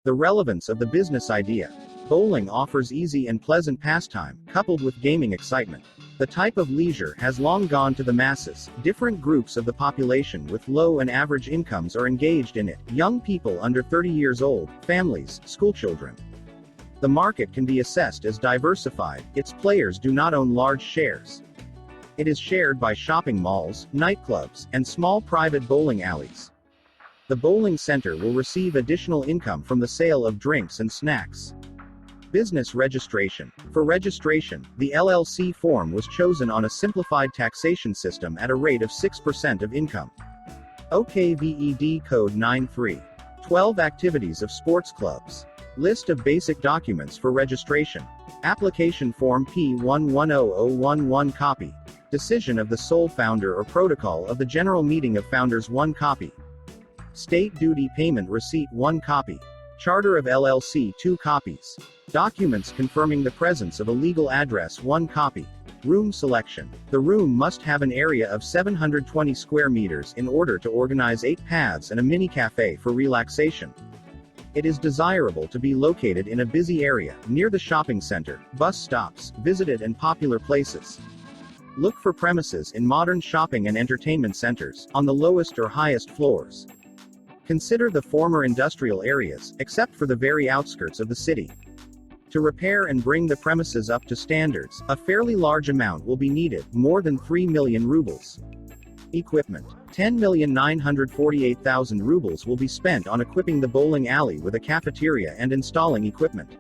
The relevance of the business idea. Bowling offers easy and pleasant pastime, coupled with gaming excitement. The type of leisure has long gone to the masses. Different groups of the population with low and average incomes are engaged in it. Young people under 30 years old, families, schoolchildren. The market can be assessed as diversified. Its players do not own large shares. It is shared by shopping malls, nightclubs, and small private bowling alleys. The bowling center will receive additional income from the sale of drinks and snacks. Business registration. For registration, the LLC form was chosen on a simplified taxation system at a rate of 6% of income. OKVED code 93. 12 activities of sports clubs. List of basic documents for registration. Application form P110011 copy. Decision of the sole founder or protocol of the general meeting of founders 1 copy. State duty payment receipt 1 copy. Charter of LLC 2 copies. Documents confirming the presence of a legal address 1 copy. Room selection. The room must have an area of 720 square meters in order to organize 8 paths and a mini cafe for relaxation. It is desirable to be located in a busy area, near the shopping center, bus stops, visited and popular places. Look for premises in modern shopping and entertainment centers, on the lowest or highest floors. Consider the former industrial areas, except for the very outskirts of the city. To repair and bring the premises up to standards, a fairly large amount will be needed, more than 3 million rubles. Equipment. 10,948,000 rubles will be spent on equipping the bowling alley with a cafeteria and installing equipment.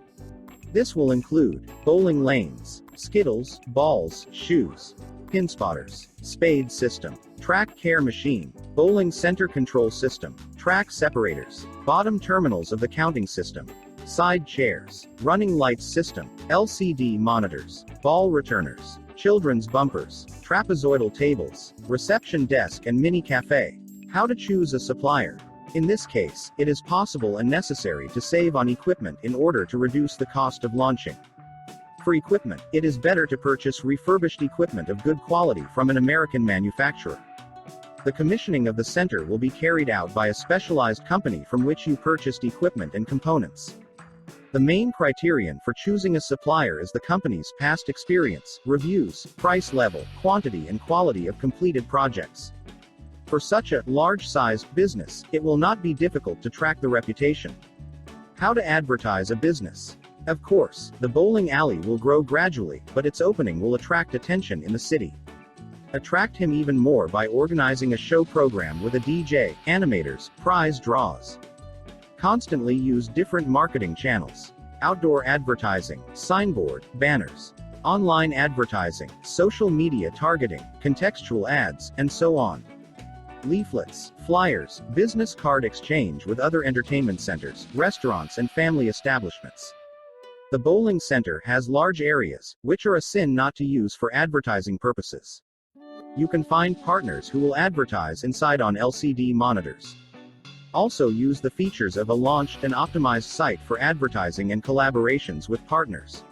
This will include bowling lanes, skittles, balls, shoes, pin spotters, spade system, track care machine, bowling center control system, track separators, bottom terminals of the counting system, side chairs, running lights system, LCD monitors, ball returners, children's bumpers, trapezoidal tables, reception desk and mini cafe. How to choose a supplier. In this case, it is possible and necessary to save on equipment in order to reduce the cost of launching. For equipment, it is better to purchase refurbished equipment of good quality from an American manufacturer. The commissioning of the center will be carried out by a specialized company from which you purchased equipment and components. The main criterion for choosing a supplier is the company's past experience, reviews, price level, quantity and quality of completed projects. For such a large-sized business, it will not be difficult to track the reputation. How to advertise a business. Of course, the bowling alley will grow gradually, but its opening will attract attention in the city. Attract him even more by organizing a show program with a DJ, animators, prize draws. Constantly use different marketing channels. Outdoor advertising, signboard, banners. Online advertising, social media targeting, contextual ads, and so on. Leaflets, flyers, business card exchange with other entertainment centers, restaurants and family establishments. The bowling center has large areas, which are a sin not to use for advertising purposes. You can find partners who will advertise inside on LCD monitors. Also use the features of a launched and optimized site for advertising and collaborations with partners.